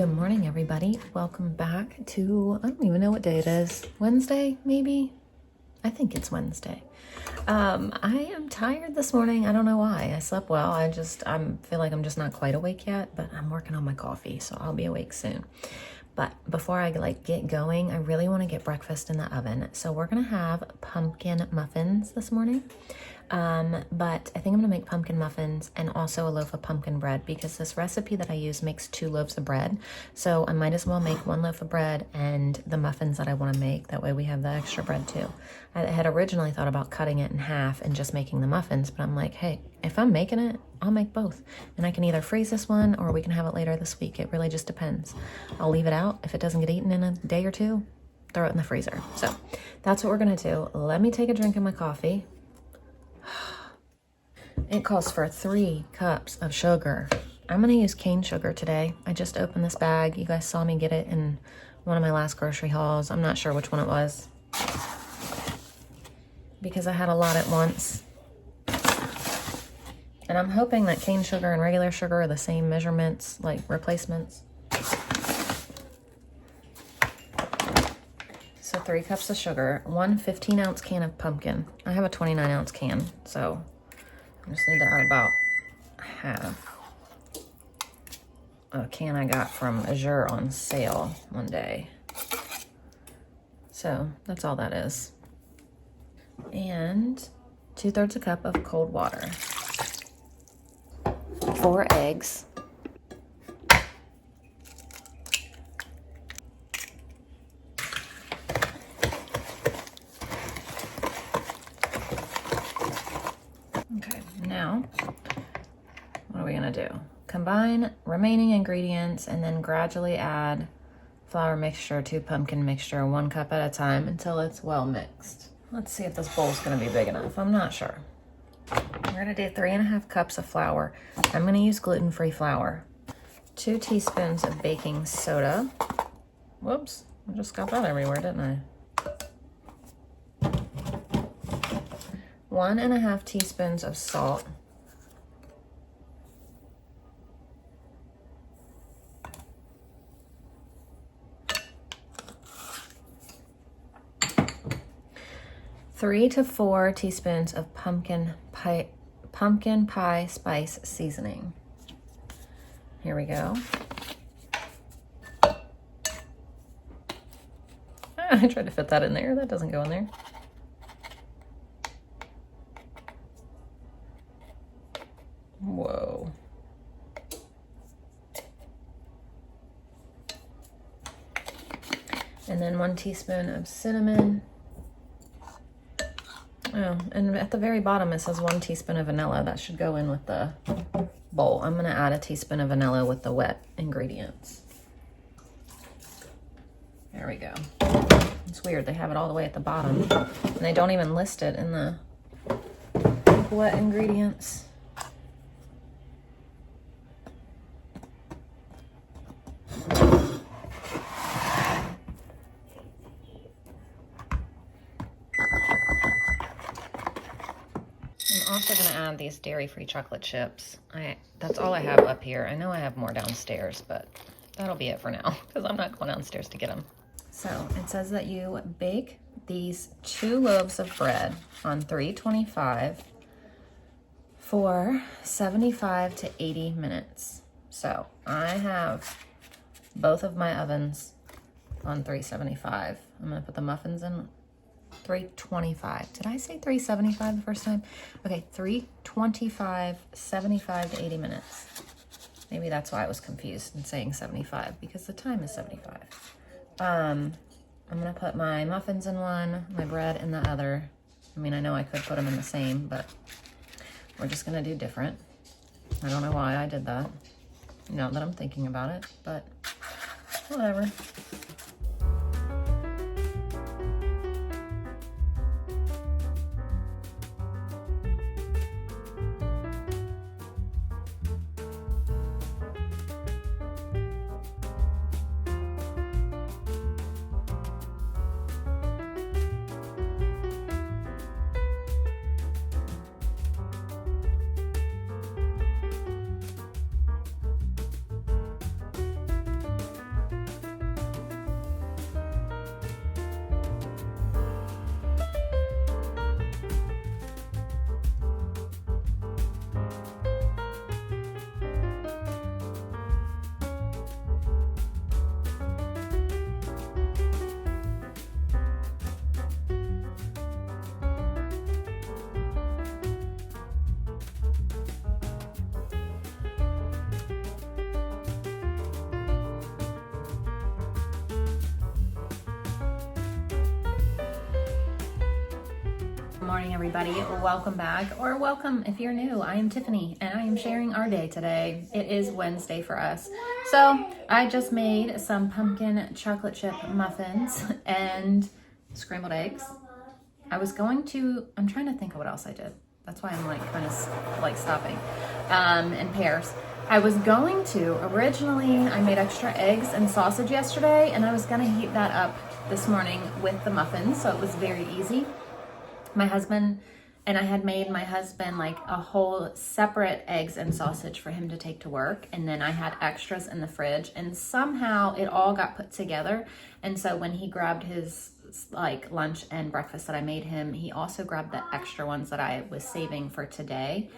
Good morning, everybody. Welcome back to, I don't even know what day it is. Wednesday, maybe? I think it's Wednesday. I am tired this morning. I don't know why. I slept well. I feel like I'm just not quite awake yet, but I'm working on my coffee, so I'll be awake soon. But before I get going, I really want to get breakfast in the oven. So we're going to have pumpkin muffins this morning. But I think I'm gonna make pumpkin muffins and also a loaf of pumpkin bread because this recipe that I use makes 2 loaves of bread. So I might as well make 1 loaf of bread and the muffins that I want to make. That way we have the extra bread too. I had originally thought about cutting it in half and just making the muffins, but I'm like, hey, if I'm making it, I'll make both. And I can either freeze this one or we can have it later this week. It really just depends. I'll leave it out. If it doesn't get eaten in a day or two, throw it in the freezer. So that's what we're gonna do. Let me take a drink of my coffee. It calls for 3 cups of sugar. I'm gonna use cane sugar today. I just opened this bag. You guys saw me get it in one of my last grocery hauls. I'm not sure which one it was because I had a lot at once. And I'm hoping that cane sugar and regular sugar are the same measurements, like replacements. So 3 cups of sugar, 1 15-ounce can of pumpkin. I have a 29-ounce can, so I just need to add about half a can I got from Azure on sale one day. So that's all that is. And 2/3 a cup of cold water. 4 eggs. Okay, now what are we gonna do? Combine remaining ingredients and then gradually add flour mixture to pumpkin mixture 1 cup at a time until it's well mixed. Let's see if this bowl's gonna be big enough. I'm not sure. We're gonna do 3.5 cups of flour. I'm gonna use gluten-free flour. 2 teaspoons of baking soda. Whoops, I just got that everywhere, didn't I? 1.5 teaspoons of salt. Three to 4 teaspoons of pumpkin pie spice seasoning. Here we go. I tried to fit that in there. That doesn't go in there. Whoa. And then 1 teaspoon of cinnamon. Oh, and at the very bottom it says 1 teaspoon of vanilla. That should go in with the bowl. I'm gonna add a teaspoon of vanilla with the wet ingredients. There we go. It's weird, they have it all the way at the bottom and they don't even list it in the wet ingredients. I'm also gonna add these dairy-free chocolate chips. That's all I have up here. I know I have more downstairs, but that'll be it for now because I'm not going downstairs to get them. So it says that you bake these 2 loaves of bread on 325 for 75 to 80 minutes. So I have both of my ovens on 375. I'm gonna put the muffins in 325. Did I say 375 the first time? Okay, 325, 75 to 80 minutes. Maybe that's why I was confused in saying 75 because the time is 75. I'm gonna put my muffins in one, my bread in the other. I mean, I know I could put them in the same, but we're just gonna do different. I don't know why I did that. Now that I'm thinking about it, but whatever. morning, everybody. Welcome back, or welcome if you're new. I am Tiffany, and I am sharing our day today. It is Wednesday for us. So I just made some pumpkin chocolate chip muffins and scrambled eggs. I'm trying to think of what else I did. That's why I'm kind of stopping. And pears. I was going to, originally I made extra eggs and sausage yesterday, and I was gonna heat that up this morning with the muffins, so it was very easy. My husband and I had made my husband a whole separate eggs and sausage for him to take to work, and then I had extras in the fridge, and somehow it all got put together. And so when he grabbed his lunch and breakfast that I made him, he also grabbed the extra ones that I was saving for today.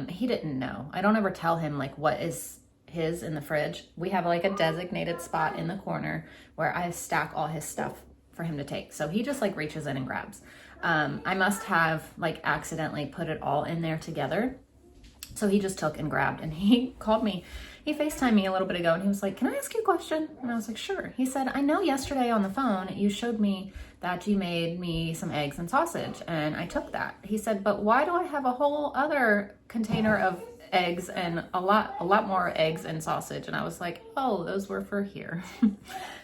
He didn't know. I don't ever tell him what is his in the fridge. We have a designated spot in the corner where I stack all his stuff for him to take. So he just reaches in and grabs. I must have accidentally put it all in there together. So he just took and grabbed, and he called me. He FaceTimed me a little bit ago, and he was like, "Can I ask you a question?" And I was like, "Sure." He said, "I know yesterday on the phone you showed me that you made me some eggs and sausage, and I took that." He said, "But why do I have a whole other container of eggs and a lot more eggs and sausage?" And I was like, "Oh, those were for here."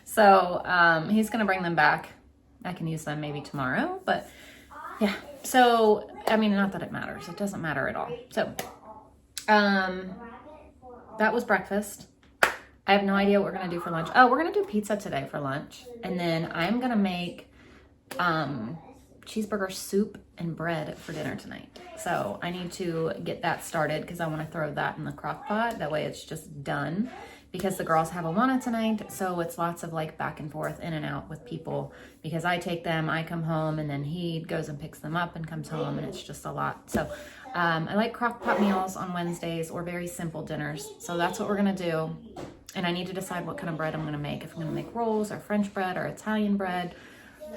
So he's gonna bring them back. I can use them maybe tomorrow, but yeah. So not that it matters. It doesn't matter at all. So that was breakfast. I have no idea what we're gonna do for lunch. Oh, we're gonna do pizza today for lunch, and then I'm gonna make cheeseburger soup and bread for dinner tonight. So I need to get that started because I want to throw that in the crock pot. That way it's just done, because the girls have Awana tonight. So it's lots of back and forth, in and out with people, because I take them, I come home, and then he goes and picks them up and comes home, and it's just a lot. So I like crock pot meals on Wednesdays, or very simple dinners. So that's what we're gonna do. And I need to decide what kind of bread I'm gonna make. If I'm gonna make rolls or French bread or Italian bread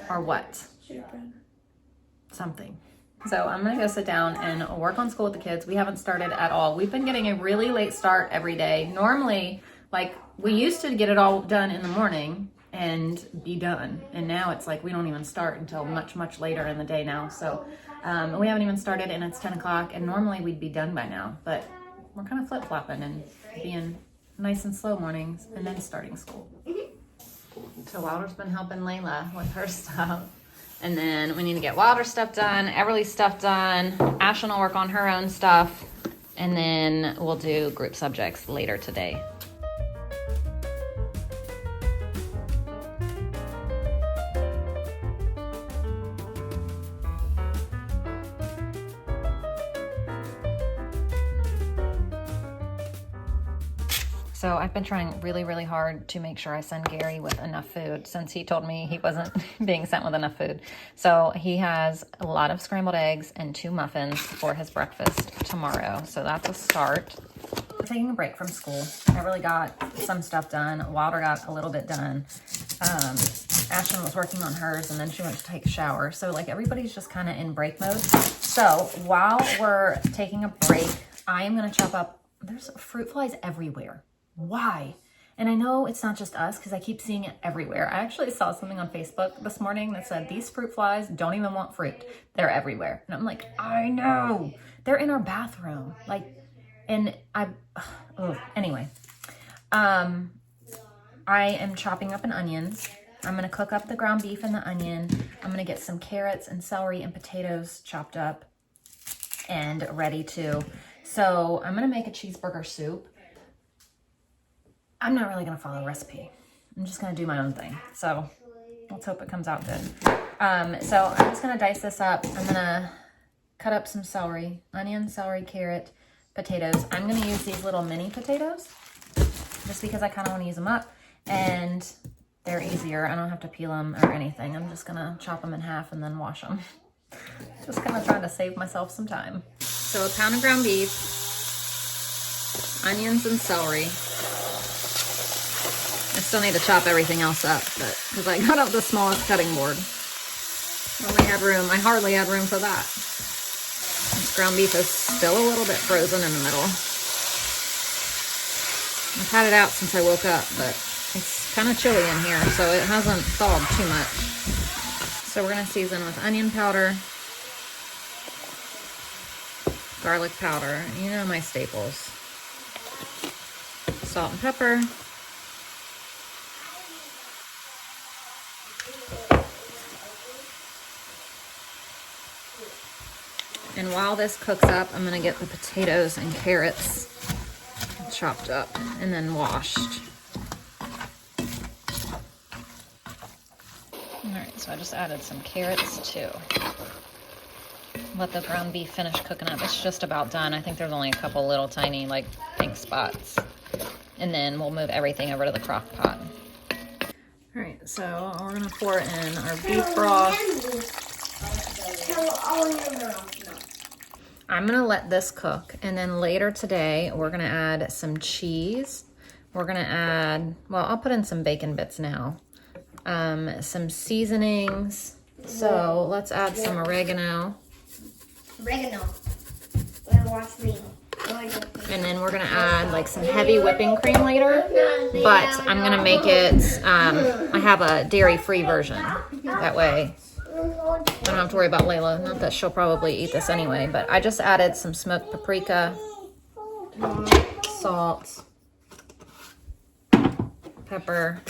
or what. Something. So I'm gonna go sit down and work on school with the kids. We haven't started at all. We've been getting a really late start every day. Normally, we used to get it all done in the morning and be done. And now it's we don't even start until much, much later in the day now. So we haven't even started, and it's 10 o'clock, and normally we'd be done by now. But we're kind of flip-flopping and being nice and slow mornings and then starting school. So Wilder's been helping Layla with her stuff. And then we need to get Wilder's stuff done, Everly's stuff done. Ashlyn will work on her own stuff. And then we'll do group subjects later today. So I've been trying really, really hard to make sure I send Gary with enough food, since he told me he wasn't being sent with enough food. So he has a lot of scrambled eggs and 2 muffins for his breakfast tomorrow. So that's a start. I'm taking a break from school. I really got some stuff done. Wilder got a little bit done. Ashlyn was working on hers, and then she went to take a shower. So everybody's just kind of in break mode. So while we're taking a break, I am going to chop up. There's fruit flies everywhere. Why? And I know it's not just us, because I keep seeing it everywhere. I actually saw something on Facebook this morning that said, "These fruit flies don't even want fruit. They're everywhere." And I'm like, I know. They're in our bathroom. Anyway. I am chopping up onions. I'm going to cook up the ground beef and the onion. I'm going to get some carrots and celery and potatoes chopped up and ready to. So I'm going to make a cheeseburger soup. I'm not really going to follow a recipe. I'm just going to do my own thing. So let's hope it comes out good. So I'm just going to dice this up. I'm going to cut up some celery, onion, celery, carrot, potatoes. I'm going to use these little mini potatoes just because I kind of want to use them up, and they're easier. I don't have to peel them or anything. I'm just going to chop them in half and then wash them. Just kind of trying to save myself some time. So a pound of ground beef, onions and celery. I still need to chop everything else up, but because I got out the smallest cutting board. I hardly had room for that. This ground beef is still a little bit frozen in the middle. I've had it out since I woke up, but it's kind of chilly in here, so it hasn't thawed too much. So we're going to season with onion powder, garlic powder, you know my staples. Salt and pepper. And while this cooks up, I'm gonna get the potatoes and carrots chopped up and then washed. All right, so I just added some carrots too. Let the ground beef finish cooking up. It's just about done. I think there's only a couple little tiny like pink spots. And then we'll move everything over to the crock pot. All right, so we're gonna pour in our beef broth. I'm gonna let this cook, and then later today, we're gonna add some cheese. We're gonna add, well, I'll put in some bacon bits now. Some seasonings. So let's add some oregano. Watch me. And then we're gonna add like some heavy whipping cream later, but I'm gonna make it, I have a dairy-free version. That way I don't have to worry about Layla. Not that she'll probably eat this anyway, but I just added some smoked paprika, salt, pepper,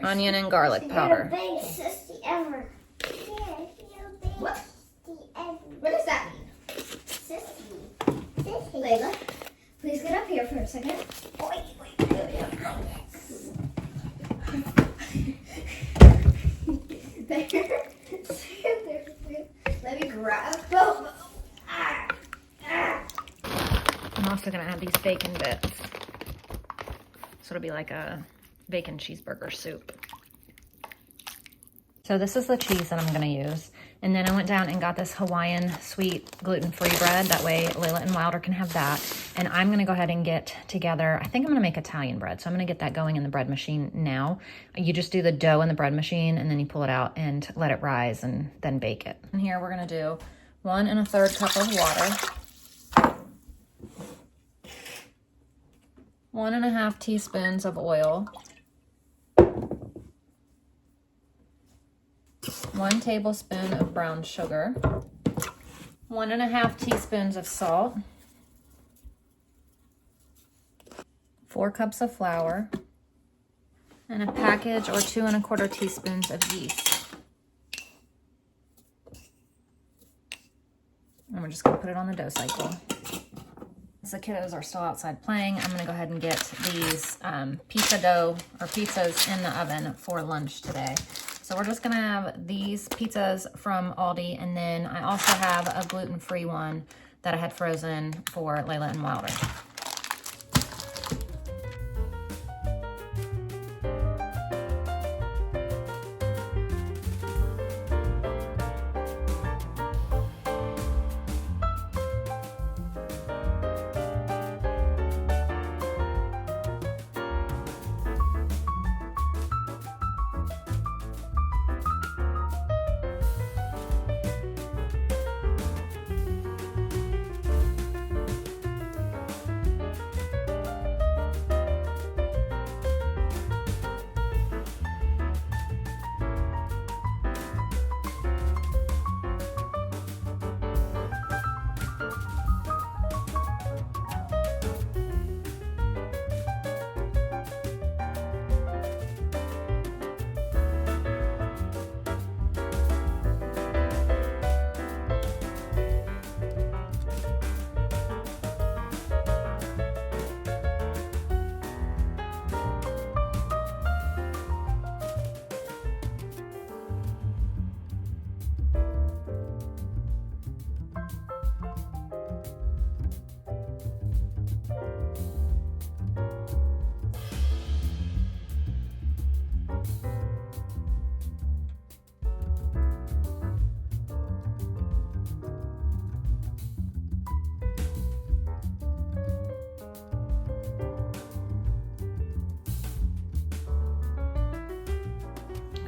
onion and garlic powder. What? What does that mean? Sissy. Layla, please get up here for a second. Wait. Let me grab Bobo. I'm also gonna add these bacon bits. So it'll be like a bacon cheeseburger soup. So this is the cheese that I'm gonna use. And then I went down and got this Hawaiian sweet gluten-free bread. That way Layla and Wilder can have that. And I'm gonna go ahead and get together, I think I'm gonna make Italian bread. So I'm gonna get that going in the bread machine now. You just do the dough in the bread machine and then you pull it out and let it rise and then bake it. And here we're gonna do 1 1/3 cup of water. 1 1/2 teaspoons of oil. 1 tablespoon of brown sugar, 1 1/2 teaspoons of salt, 4 cups of flour, and a package or 2 1/4 teaspoons of yeast. And we're just gonna put it on the dough cycle. As the kiddos are still outside playing, I'm gonna go ahead and get these pizza dough or pizzas in the oven for lunch today. So we're just gonna have these pizzas from Aldi, and then I also have a gluten-free one that I had frozen for Layla and Wilder.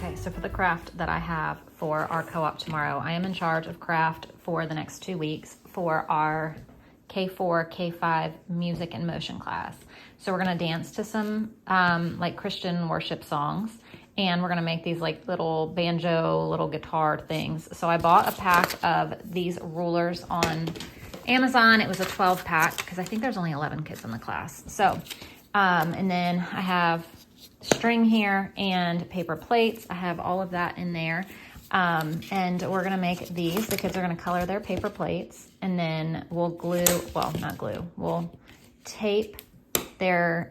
Okay, so for the craft that I have for our co-op tomorrow, I am in charge of craft for the next 2 weeks for our K4, K5 music and motion class. So we're gonna dance to some like Christian worship songs, and we're gonna make these like little banjo, little guitar things. So I bought a pack of these rulers on Amazon. It was a 12 pack because I think there's only 11 kids in the class. So, and then I have string here and paper plates. I have all of that in there. And we're gonna make these. The kids are gonna color their paper plates, and then we'll glue, well, not glue, we'll tape their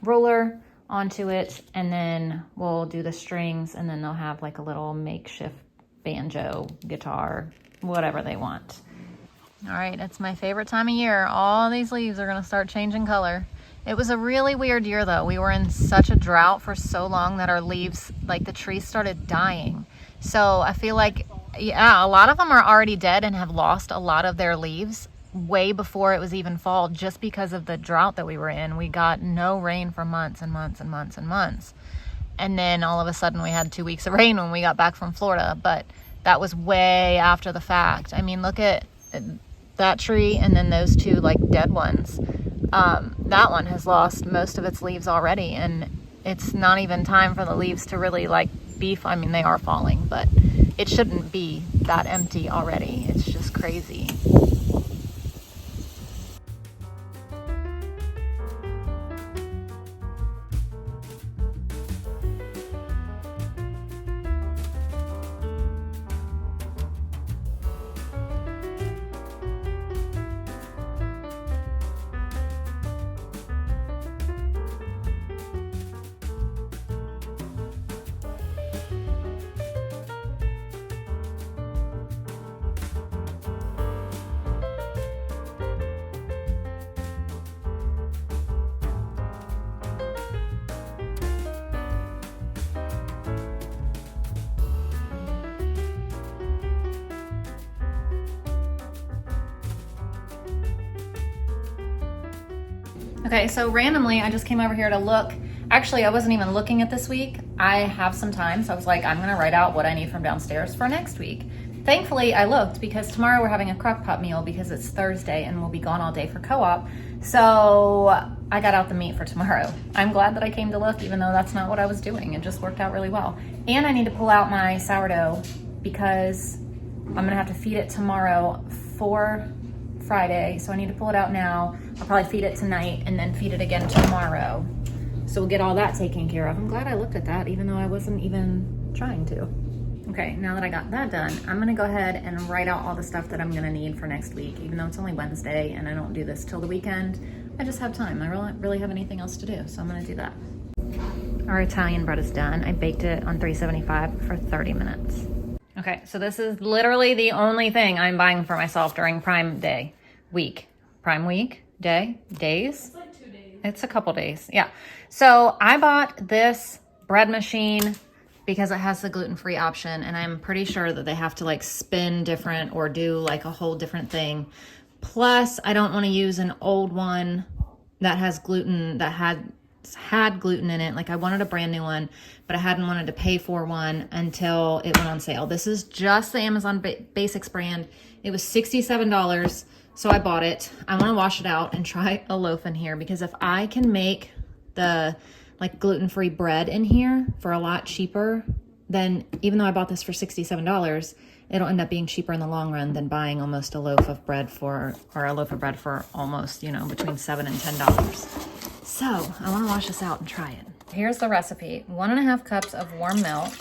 ruler onto it, and then we'll do the strings, and then they'll have like a little makeshift banjo, guitar, whatever they want. All right, it's my favorite time of year. All these leaves are gonna start changing color. It was a really weird year though. We were in such a drought for so long that our leaves, like the trees started dying. So I feel like, yeah, a lot of them are already dead and have lost a lot of their leaves way before it was even fall, just because of the drought that we were in. We got no rain for months and months and months and months. And then all of a sudden we had 2 weeks of rain when we got back from Florida, but that was way after the fact. I mean, look at that tree and then those two like dead ones. That one has lost most of its leaves already, and it's not even time for the leaves to really like beef. I mean, they are falling, but it shouldn't be that empty already. It's just crazy. Okay, so randomly, I just came over here to look. Actually, I wasn't even looking at this week. I have some time, so I was like, I'm gonna write out what I need from downstairs for next week. Thankfully, I looked because tomorrow we're having a crock pot meal because it's Thursday and we'll be gone all day for co-op. So I got out the meat for tomorrow. I'm glad that I came to look, even though that's not what I was doing. It just worked out really well. And I need to pull out my sourdough because I'm gonna have to feed it tomorrow for Friday. So I need to pull it out now. I'll probably feed it tonight and then feed it again tomorrow. So we'll get all that taken care of. I'm glad I looked at that, even though I wasn't even trying to. Okay, now that I got that done, I'm gonna go ahead and write out all the stuff that I'm gonna need for next week, even though it's only Wednesday and I don't do this till the weekend. I just have time. I don't really have anything else to do, so I'm gonna do that. Our Italian bread is done. I baked it on 375 for 30 minutes. Okay, so this is literally the only thing I'm buying for myself during Prime Day week. Prime week? Day? Days? It's like 2 days. It's a couple days, yeah. So I bought this bread machine because it has the gluten-free option, and I'm pretty sure that they have to like spin different or do like a whole different thing. Plus, I don't want to use an old one that has gluten, that had gluten in it. Like I wanted a brand new one, but I hadn't wanted to pay for one until it went on sale. This is just the Amazon Basics brand. It was $67. So I bought it. I want to wash it out and try a loaf in here, because if I can make the like gluten-free bread in here for a lot cheaper, then even though I bought this for $67, it'll end up being cheaper in the long run than buying almost a loaf of bread for, or a loaf of bread for almost, you know, between $7 and $10. So I want to wash this out and try it. Here's the recipe. 1.5 cups of warm milk.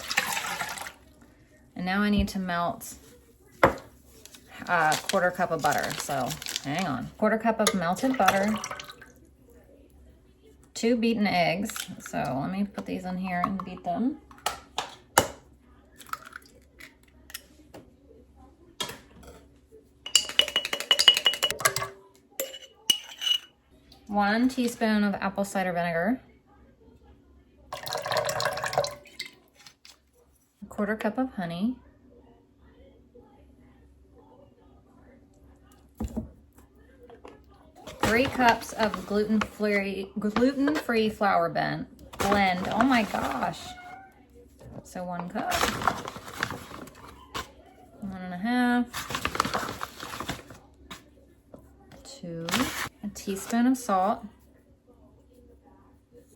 And now I need to melt a 1/4 cup of butter. So hang on. 1/4 cup of melted butter. 2 beaten eggs. So let me put these in here and beat them. One teaspoon of apple cider vinegar. 1/4 cup of honey. 3 cups of gluten-free flour blend. Oh my gosh. So 1 cup. 1.5. 2. A teaspoon of salt.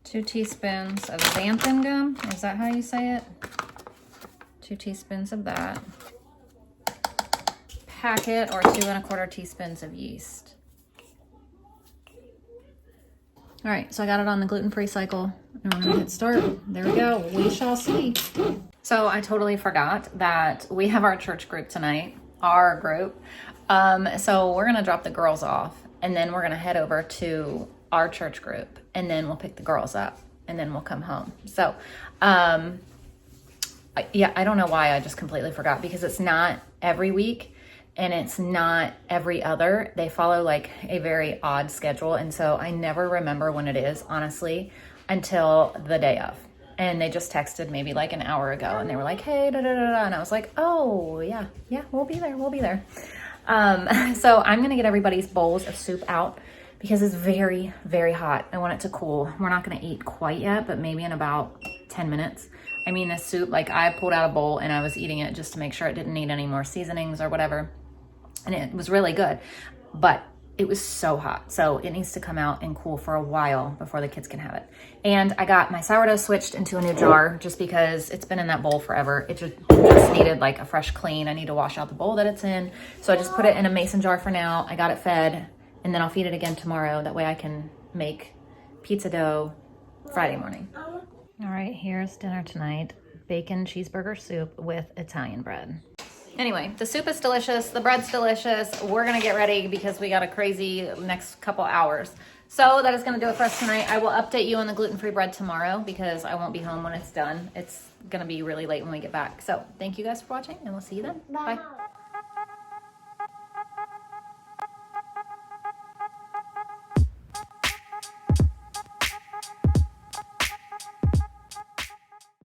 2 teaspoons of xanthan gum. Is that how you say it? 2 teaspoons of that. Packet or 2 1/4 teaspoons of yeast. All right, so I got it on the gluten-free cycle. And we're gonna hit start. There we go. We shall see. So I totally forgot that we have our church group tonight, our group. So we're gonna drop the girls off, and then we're gonna head over to our church group, and then we'll pick the girls up, and then we'll come home. So, yeah, I don't know why I just completely forgot, because it's not every week. And it's not every other. They follow like a very odd schedule. And so I never remember when it is, honestly, until the day of. And they just texted maybe like an hour ago, and they were like, hey, da da da da. And I was like, oh, yeah, we'll be there. So I'm gonna get everybody's bowls of soup out because it's very, very hot. I want it to cool. We're not gonna eat quite yet, but maybe in about 10 minutes. I mean, this soup, like I pulled out a bowl and I was eating it just to make sure it didn't need any more seasonings or whatever. And it was really good, but it was so hot. So it needs to come out and cool for a while before the kids can have it. And I got my sourdough switched into a new jar just because it's been in that bowl forever. It just needed like a fresh clean. I need to wash out the bowl that it's in. So I just put it in a mason jar for now. I got it fed, and then I'll feed it again tomorrow. That way I can make pizza dough Friday morning. All right, here's dinner tonight. Bacon cheeseburger soup with Italian bread. Anyway, the soup is delicious. The bread's delicious. We're going to get ready because we got a crazy next couple hours. So that is going to do it for us tonight. I will update you on the gluten-free bread tomorrow because I won't be home when it's done. It's going to be really late when we get back. So thank you guys for watching, and we'll see you then. Bye.